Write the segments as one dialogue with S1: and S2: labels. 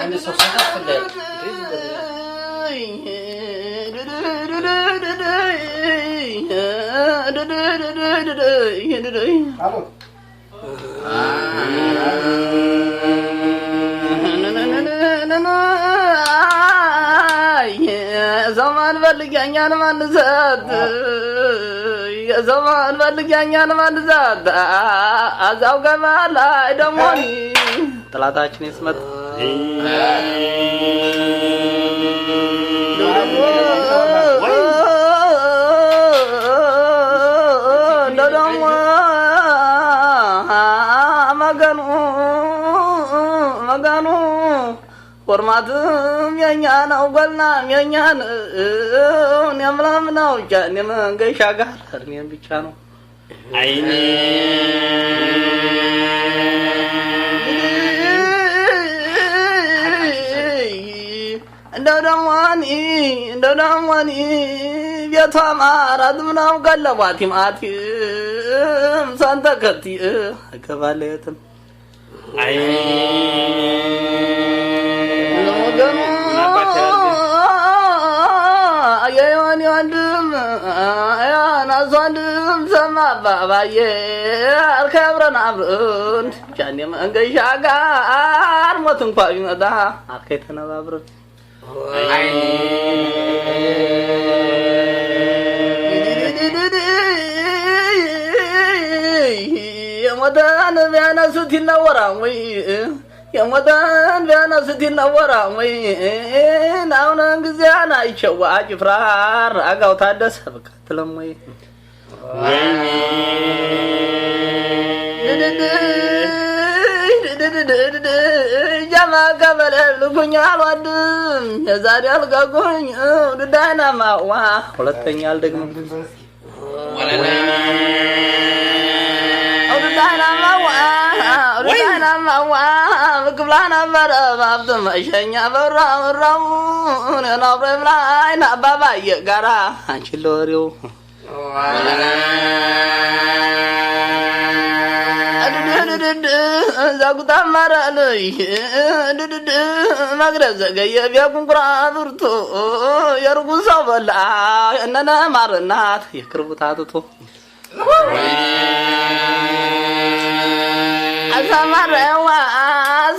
S1: أنا سوسة فلان زمان بلغانيان من زاد يا زمان بلغانيان من زاد ازاو ገባላ ደሞኒ ጥላታችን ይስመት መጋኑ ወርማትም የኛ ነው ጎልናም የኛ ነው እኔም ነው ጃኔ መንገሻ ጋር እኔም ብቻ ነው አይኔ እንደዳማኒ ቤቷ ማራት ምናው ገለባቲ ማቲም ሳንተከቲ አከባለየትም አይ ወገኑ አየዋን ወንድም አያናዟንድም ሰማባባዬ አልከብረን አብረን ጃኔ መንገሻ ጋር ሞት እንኳን ይመጣ አከተነባብረን አይ የሞተን ቢያነሱት ይነወራል ወይ የሞተን ቢያነሱት ይነወራል ወይ አሁን ጊዜና አይቼው አጭፍራር አጋው ታደሰ በከተለም ወይ ጃማ ቀበለ ልኩኛል ወንድም የዛሬ አልጋጎኝ ድዳናማዋ ሁለተኛ አልደግም ودايناموا بقبلانا برابط مشينا براو ننابر بلاين بابا يقرا انشلوريو زاغتا مرالي مغرز جاي بيكون قرابرتو يرغو صبلا اننا مارنات يكربتاتو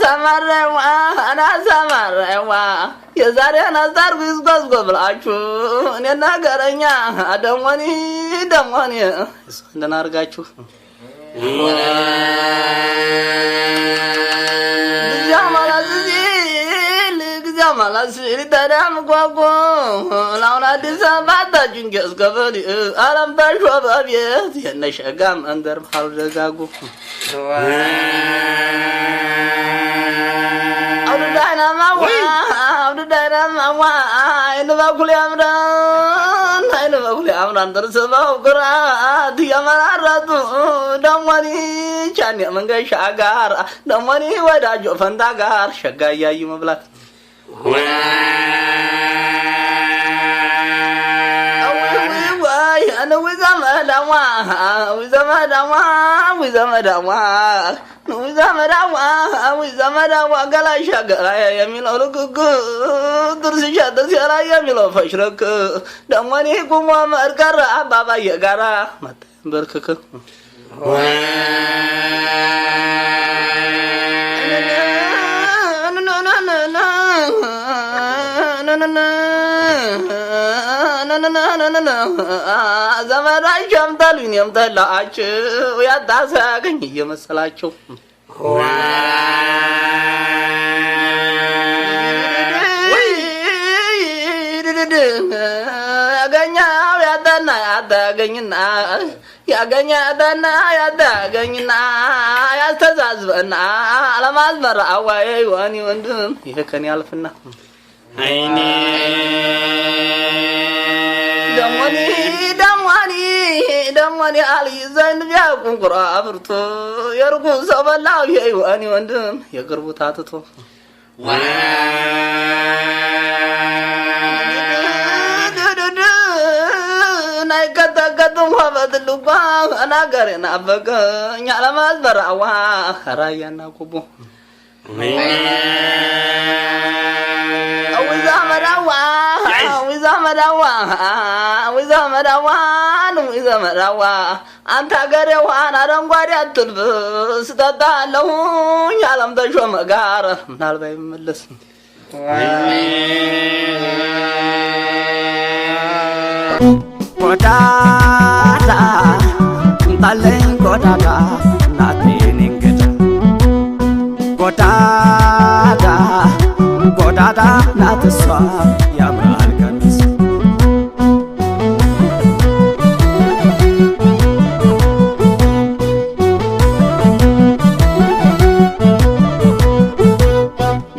S1: سمروا أنا سمروا يا زاري أنا زار بيسقط قبلاچو نينا غرانيا دموني سندنا رغاچو جمال سيري ترام غوغو لاونا دسابات جنگس قبلي عالم تشو بابيت ينشغام اندر بحال دغاغو أود داينما وا إنه بقول أمران ترسباو كرات يا مراراتو دماني چاني منگا شاگار دماني وداجو فنداگار شگايا يمبلات أنا وزمدا قال شغل يميل لك درس شاد سرا يميل فشرك دمني قوم مركر بابا يغرا مت بركك ዘመዳይ ጀምታሉኝ የምተላችሁ ያዳሳገኝ እየመሰላችሁ ያገኛው ያዳገኝና ያስተዛዝበና አለማዝመራ አዋይ ወኒ ወንድም ይሄ ከኔ ያልፍና አይኔ ደሞኒ አሊ ዘንድ ቢያቁን ቁራብርቶ የርጉ ሰበላው የይዋኒ ወንድም የቅርቡ ታትቶ ናይ ከተከቱም ሆበትልኳ አናገሬና በቀኛ ለማዝበራዋ ራያና ኩቡ ዘመዳዋ አንተ አገሬ ውሃን አረንጓዴ አትልብስ ጠጣለሁኝ አለም ተሾመ ጋር ምናልባት ይመለስ
S2: ጎዳዳ እንጣለኝ ጎዳዳ ናቴን እንግዳ ጎዳዳ ጎዳዳ ናትሷ ያምራል ቀሚስ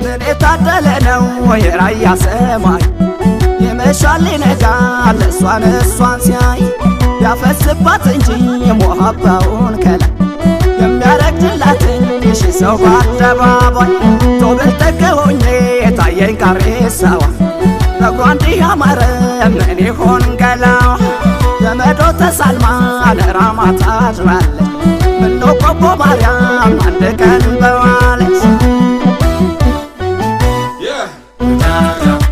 S2: ምን የታደለ ነው የራያ ሰማይ ይመሻል ይነጋል እሷን ሲያይ ያፈስባት እንጂ የሞሀባውን ከላይ የሚያረግላትን የሺ ሰው በአደባባይ ቶብል ተከሆኜ የታየኝ ቃሬሳዋ ነግሯ እንዲህ ያማረ ምን ይሆን ገላዋ ዘመዶ ተሳልማ ለራማ ታድራለች ምነው ቆቦ ማርያም አንድ ቀን በዋለች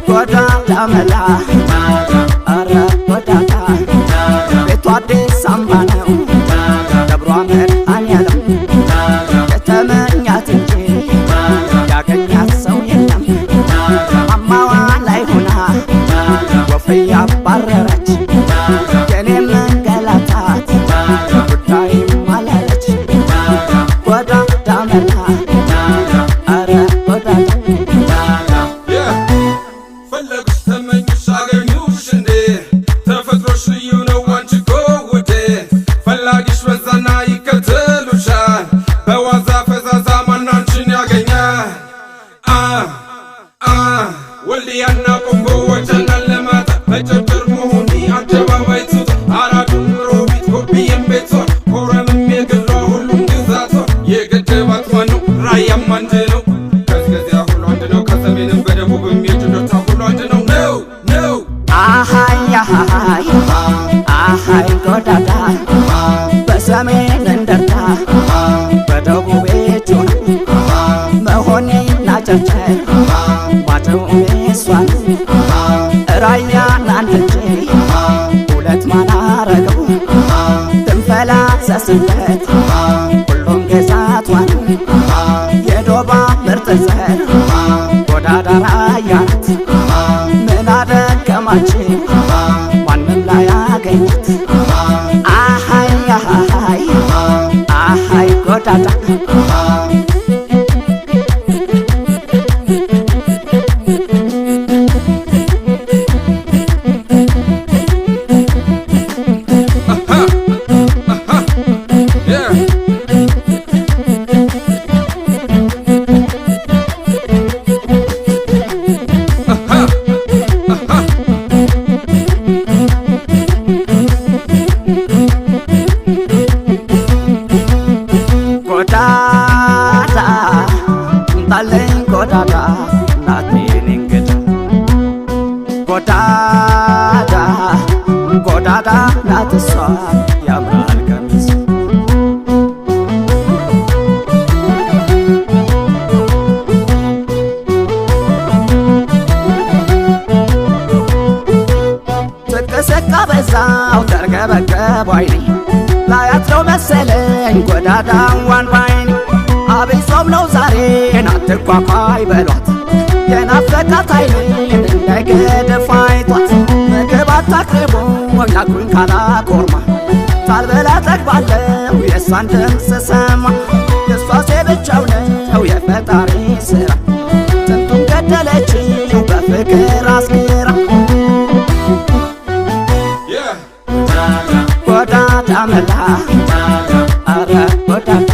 S2: ጎዳዳ መላ አረ ጎዳዳ ቤቷ አዲስ አምባ ነው ደብሯ መድኃኔዓለም የተመኛት እንጂ ያገኛት ሰው የለም አማዋ ላይ ሆና ወፍ እያባረረች የኔ መንገላታት ጉዳይም አላለች ጎዳዳ መላ አረ ጎዳዳ
S3: ወልዲያና ቆቦ ወጀና ለማጣ በጨርጨር መሆኒ አደባባይ ቱት አራዱም ሮቢት ኮብየም ቤቷ ኮረምም የግሏ ሁሉም ግዛቷ የገደባት ማነው ራያም አንድ ነው ከዚያ ሁሉ አንድ ነው ከሰሜንም በደቡብም የጅዶታ ሁሉ አንድ ነው ነው
S2: አሃይ አሃይ አሃይ ጎዳዳ በሰሜን እንደርታ በደቡብ ጆና መሆኔና ጨርጨር ዋጨው እሷን ራያን አንድጄ ሁለት ማላረገው ትንፈላሰስበት ሁሉም ግዛቷን የዶባ ምርጥ ዘር ጎዳዳ ራያ ናት ምን አደከማችሁ ማንም ላይ ያገኛት አሃይ አሃይ አሃይ ጎዳዳ ጎዳዳ እንጣለኝ ጎዳዳ ናቴን እንግዳ ጎዳዳ ጎዳዳ ናትሷ ያምራል ቀሚስ ስቅስቅ በዛው ተርገበገብ አይኔ ላያት ነው መሰለኝ ጎዳዳዋን ባይኔ አብይ ጾም ነው ዛሬ ናትኳኳይ በሏት የናፈቃት አይኔን እንዳይገድፍ አይቷት ምግብ አታቅርቦ ያኩኝ ካላኮርማ ሳልበላ ጠግባለሁ የእሷን ድምፅ ሰማ የእሷ ብቻው ነው የፈጣሪ ሥራ ስንቱን ገደለችው በፍቅር አስክራ ጎዳዳ መላ አረ ጎዳዳ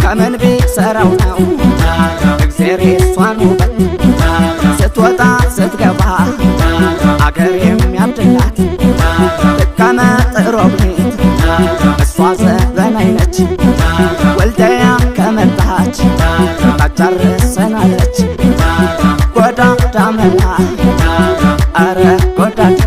S2: ከምን ቢሰራው ነው እግዜር የሷን ውበት ስትወጣ ስትገባ አገር የሚያብድላት ልከመጥሮብ ቤት እሷ ዘበናይ ነች ወልደያ ከመጣች ታጨርሰናለች ጎዳዳ መላ አረ ጎዳዳ